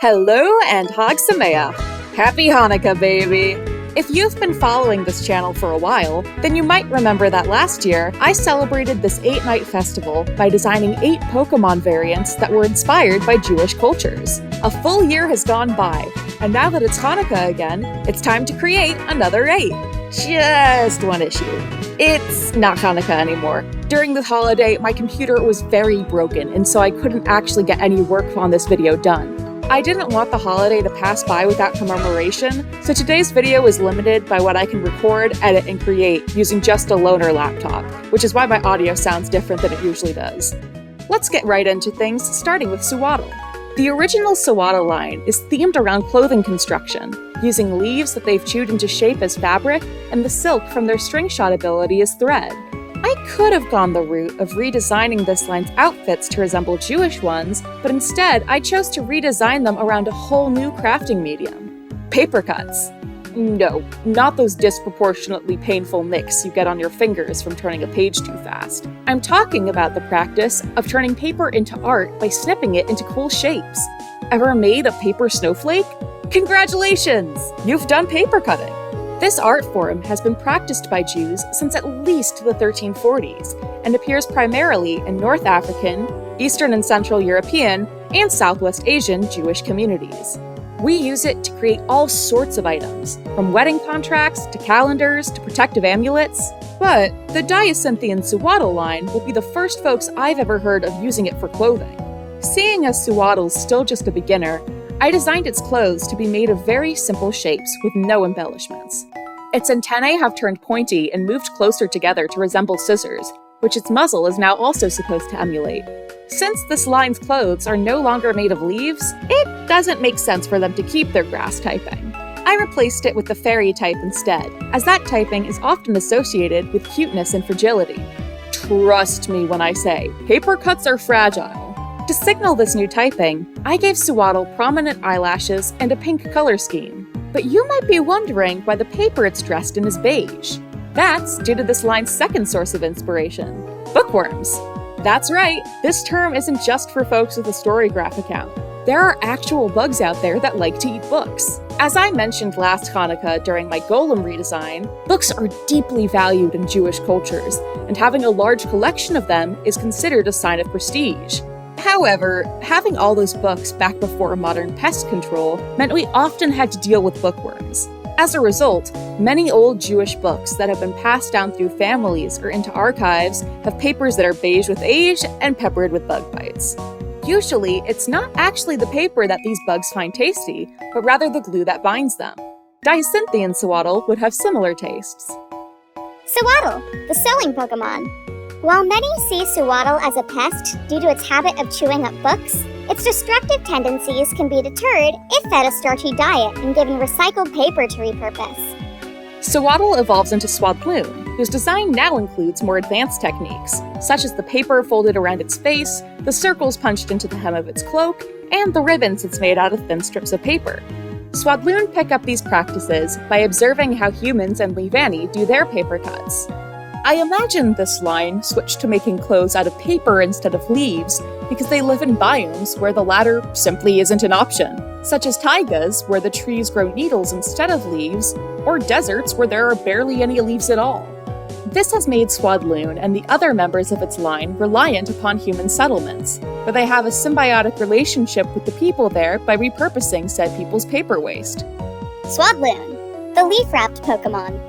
Hello and Hag Sameach. Happy Hanukkah, baby! If you've been following this channel for a while, then you might remember that last year, I celebrated this 8-night festival by designing 8 Pokemon variants that were inspired by Jewish cultures. A full year has gone by, and now that it's Hanukkah again, it's time to create another 8. Just one issue. It's not Hanukkah anymore. During the holiday, my computer was very broken, and so I couldn't actually get any work on this video done. I didn't want the holiday to pass by without commemoration, so today's video is limited by what I can record, edit, and create using just a loaner laptop, which is why my audio sounds different than it usually does. Let's get right into things, starting with Sewaddle. The original Sewaddle line is themed around clothing construction, using leaves that they've chewed into shape as fabric and the silk from their string shot ability as thread. I could have gone the route of redesigning this line's outfits to resemble Jewish ones, but instead I chose to redesign them around a whole new crafting medium: paper cuts. No, not those disproportionately painful nicks you get on your fingers from turning a page too fast. I'm talking about the practice of turning paper into art by snipping it into cool shapes. Ever made a paper snowflake? Congratulations! You've done paper cutting! This art form has been practiced by Jews since at least the 1340s and appears primarily in North African, Eastern and Central European, and Southwest Asian Jewish communities. We use it to create all sorts of items, from wedding contracts to calendars to protective amulets, but the Diacinthian Sewaddle line will be the first folks I've ever heard of using it for clothing. Seeing as Sewaddle's still just a beginner, I designed its clothes to be made of very simple shapes with no embellishments. Its antennae have turned pointy and moved closer together to resemble scissors, which its muzzle is now also supposed to emulate. Since this line's clothes are no longer made of leaves, it doesn't make sense for them to keep their grass typing. I replaced it with the fairy type instead, as that typing is often associated with cuteness and fragility. Trust me when I say, paper cuts are fragile. To signal this new typing, I gave Sewaddle prominent eyelashes and a pink color scheme. But you might be wondering why the paper it's dressed in is beige. That's due to this line's second source of inspiration: bookworms. That's right, this term isn't just for folks with a Storygraph account. There are actual bugs out there that like to eat books. As I mentioned last Hanukkah during my Golem redesign, books are deeply valued in Jewish cultures, and having a large collection of them is considered a sign of prestige. However, having all those books back before modern pest control meant we often had to deal with bookworms. As a result, many old Jewish books that have been passed down through families or into archives have papers that are beige with age and peppered with bug bites. Usually, it's not actually the paper that these bugs find tasty, but rather the glue that binds them. Diacinthian Sewaddle would have similar tastes. Sewaddle, the sewing Pokemon. While many see Sewaddle as a pest due to its habit of chewing up books, its destructive tendencies can be deterred if fed a starchy diet and given recycled paper to repurpose. Sewaddle evolves into Swadloon, whose design now includes more advanced techniques, such as the paper folded around its face, the circles punched into the hem of its cloak, and the ribbons it's made out of thin strips of paper. Swadloon pick up these practices by observing how humans and Leavanny do their paper cuts. I imagine this line switched to making clothes out of paper instead of leaves because they live in biomes where the latter simply isn't an option, such as taigas where the trees grow needles instead of leaves, or deserts where there are barely any leaves at all. This has made Swadloon and the other members of its line reliant upon human settlements, where they have a symbiotic relationship with the people there by repurposing said people's paper waste. Swadloon, the leaf-wrapped Pokemon.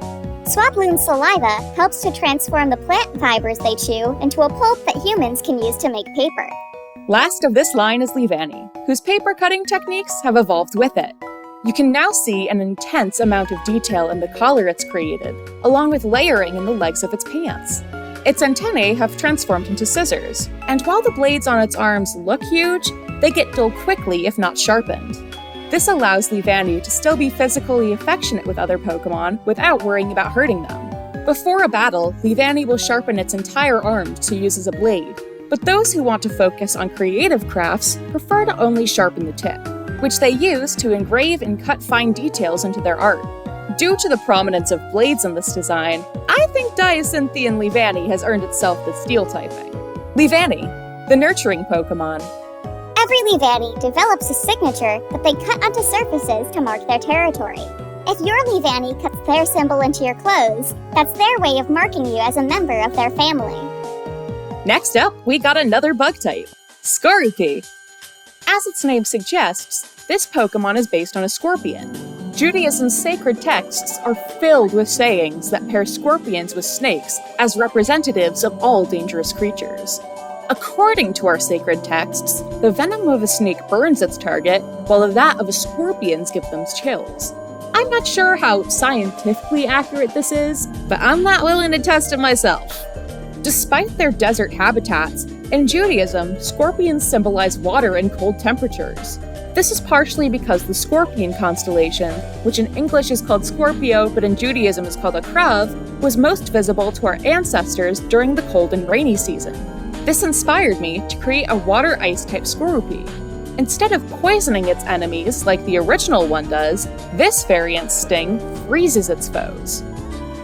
Swadloon's saliva helps to transform the plant fibers they chew into a pulp that humans can use to make paper. Last of this line is Leavanny, whose paper cutting techniques have evolved with it. You can now see an intense amount of detail in the collar it's created, along with layering in the legs of its pants. Its antennae have transformed into scissors, and while the blades on its arms look huge, they get dull quickly if not sharpened. This allows Leavanny to still be physically affectionate with other Pokemon without worrying about hurting them. Before a battle, Leavanny will sharpen its entire arm to use as a blade, but those who want to focus on creative crafts prefer to only sharpen the tip, which they use to engrave and cut fine details into their art. Due to the prominence of blades in this design, I think Diacinthian Leavanny has earned itself the steel typing. Leavanny, the nurturing Pokemon. Every Leavanny develops a signature that they cut onto surfaces to mark their territory. If your Leavanny cuts their symbol into your clothes, that's their way of marking you as a member of their family. Next up, we got another bug type, Skorupi. As its name suggests, this Pokemon is based on a scorpion. Judaism's sacred texts are filled with sayings that pair scorpions with snakes as representatives of all dangerous creatures. According to our sacred texts, the venom of a snake burns its target, while that of a scorpion's gives them chills. I'm not sure how scientifically accurate this is, but I'm not willing to test it myself. Despite their desert habitats, in Judaism, scorpions symbolize water and cold temperatures. This is partially because the Scorpion constellation, which in English is called Scorpio but in Judaism is called a Krav, was most visible to our ancestors during the cold and rainy season. This inspired me to create a water-ice type Skorupi. Instead of poisoning its enemies like the original one does, this variant's sting freezes its foes.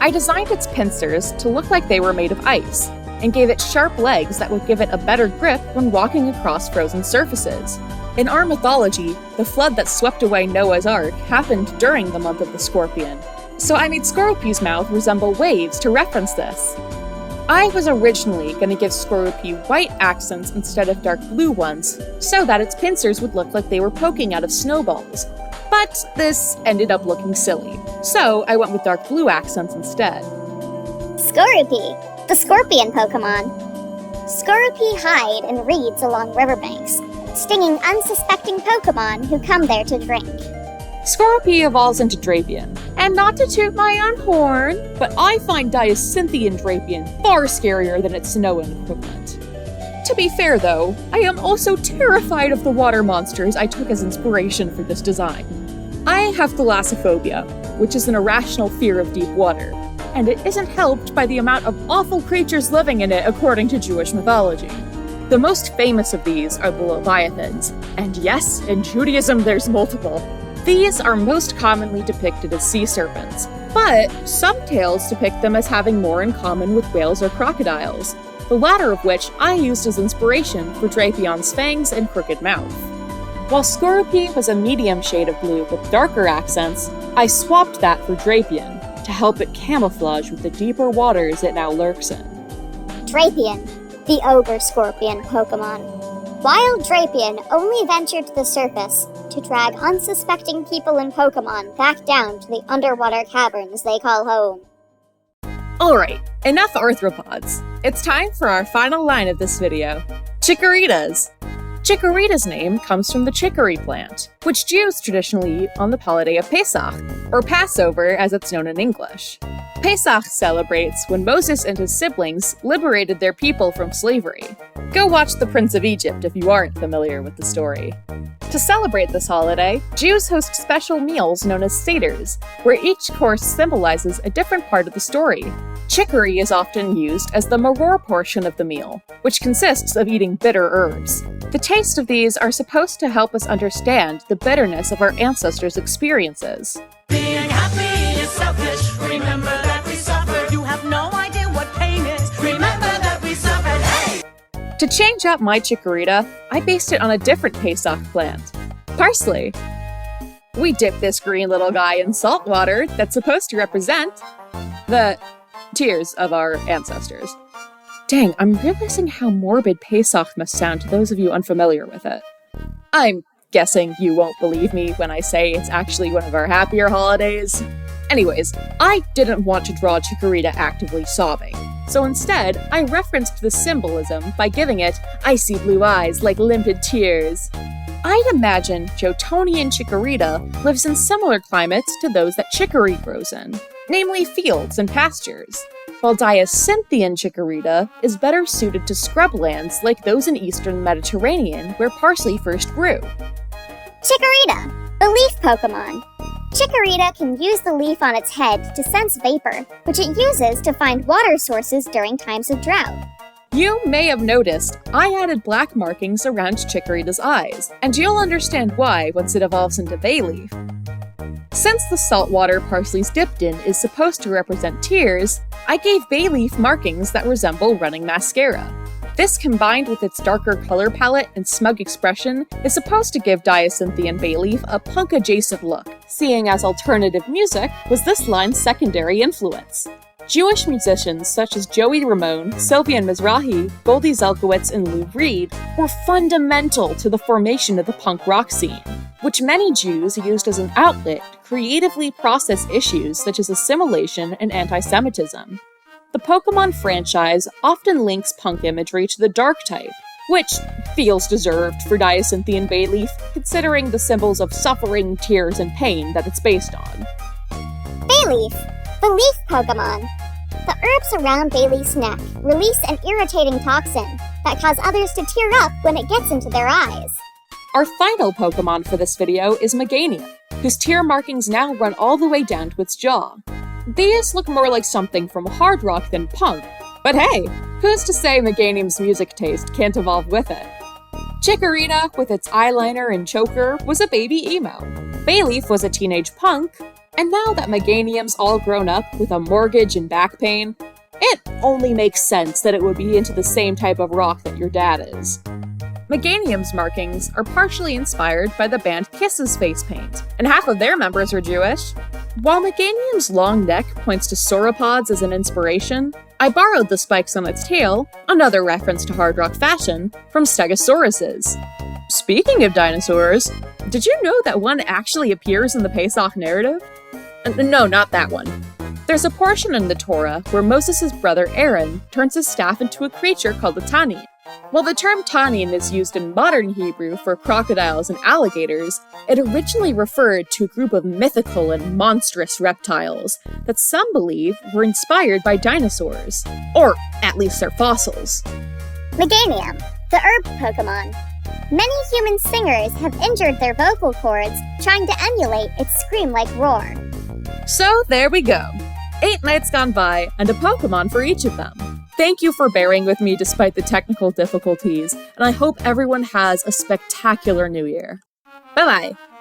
I designed its pincers to look like they were made of ice, and gave it sharp legs that would give it a better grip when walking across frozen surfaces. In our mythology, the flood that swept away Noah's Ark happened during the month of the Scorpion, so I made Skorupi's mouth resemble waves to reference this. I was originally going to give Skorupi white accents instead of dark blue ones, so that its pincers would look like they were poking out of snowballs. But this ended up looking silly, so I went with dark blue accents instead. Skorupi, the scorpion Pokemon. Skorupi hide in reeds along riverbanks, stinging unsuspecting Pokemon who come there to drink. Skorupi evolves into Drapion. And not to toot my own horn, but I find Diacynthian Drapion far scarier than its Sinnohan equivalent. To be fair though, I am also terrified of the water monsters I took as inspiration for this design. I have thalassophobia, which is an irrational fear of deep water, and it isn't helped by the amount of awful creatures living in it according to Jewish mythology. The most famous of these are the Leviathans, and yes, in Judaism there's multiple. These are most commonly depicted as sea serpents, but some tales depict them as having more in common with whales or crocodiles, the latter of which I used as inspiration for Drapion's fangs and crooked mouth. While Skorupi was a medium shade of blue with darker accents, I swapped that for Drapion to help it camouflage with the deeper waters it now lurks in. Drapion, the ogre scorpion Pokemon. Wild Drapion only ventured to the surface to drag unsuspecting people and Pokemon back down to the underwater caverns they call home. Alright, enough arthropods. It's time for our final line of this video, Chikoritas. Chikorita's name comes from the chicory plant, which Jews traditionally eat on the holiday of Pesach, or Passover as it's known in English. Pesach celebrates when Moses and his siblings liberated their people from slavery. Go watch The Prince of Egypt if you aren't familiar with the story. To celebrate this holiday, Jews host special meals known as seders, where each course symbolizes a different part of the story. Chicory is often used as the maror portion of the meal, which consists of eating bitter herbs. The taste of these are supposed to help us understand the bitterness of our ancestors' experiences. Being happy is selfish. Remember that we suffered. You have no idea what pain is. Remember that we suffered. Hey! To change up my Chikorita, I based it on a different Pesach plant, parsley. We dip this green little guy in salt water that's supposed to represent the tears of our ancestors. Dang, I'm realizing how morbid Pesach must sound to those of you unfamiliar with it. I'm guessing you won't believe me when I say it's actually one of our happier holidays. Anyways, I didn't want to draw Chikorita actively sobbing, so instead, I referenced the symbolism by giving it icy blue eyes like limpid tears. I'd imagine Johtonian Chikorita lives in similar climates to those that chicory grows in, namely fields and pastures, while Diacynthian Chikorita is better suited to scrublands like those in eastern Mediterranean where parsley first grew. Chikorita, the leaf Pokemon. Chikorita can use the leaf on its head to sense vapor, which it uses to find water sources during times of drought. You may have noticed I added black markings around Chikorita's eyes, and you'll understand why once it evolves into Bayleef. Since the saltwater parsley's dipped in is supposed to represent tears, I gave Bayleef markings that resemble running mascara. This, combined with its darker color palette and smug expression, is supposed to give Diacynthia and Bayleef a punk-adjacent look, seeing as alternative music was this line's secondary influence. Jewish musicians such as Joey Ramone, Sylvian Mizrahi, Goldie Zelkowitz, and Lou Reed were fundamental to the formation of the punk rock scene, which many Jews used as an outlet to creatively process issues such as assimilation and anti-Semitism. The Pokemon franchise often links punk imagery to the dark type, which feels deserved for Diacynthia and Bayleef, considering the symbols of suffering, tears, and pain that it's based on. Bayleef, the leaf Pokemon. The herbs around Bayleef's neck release an irritating toxin that cause others to tear up when it gets into their eyes. Our final Pokemon for this video is Meganium, whose tear markings now run all the way down to its jaw. These look more like something from hard rock than punk, but hey, who's to say Meganium's music taste can't evolve with it? Chikorita, with its eyeliner and choker, was a baby emo. Bayleef was a teenage punk, and now that Meganium's all grown up with a mortgage and back pain, it only makes sense that it would be into the same type of rock that your dad is. Meganium's markings are partially inspired by the band Kiss's face paint, and half of their members are Jewish. While Meganium's long neck points to sauropods as an inspiration, I borrowed the spikes on its tail, another reference to hard rock fashion, from Stegosauruses. Speaking of dinosaurs, did you know that one actually appears in the Pesach narrative? No, not that one. There's a portion in the Torah where Moses' brother Aaron turns his staff into a creature called a Tanin. While the term Tanin is used in modern Hebrew for crocodiles and alligators, it originally referred to a group of mythical and monstrous reptiles that some believe were inspired by dinosaurs, or at least their fossils. Meganium, the herb Pokemon. Many human singers have injured their vocal cords trying to emulate its scream-like roar. So there we go. 8 nights gone by, and a Pokemon for each of them. Thank you for bearing with me despite the technical difficulties, and I hope everyone has a spectacular new year. Bye-bye!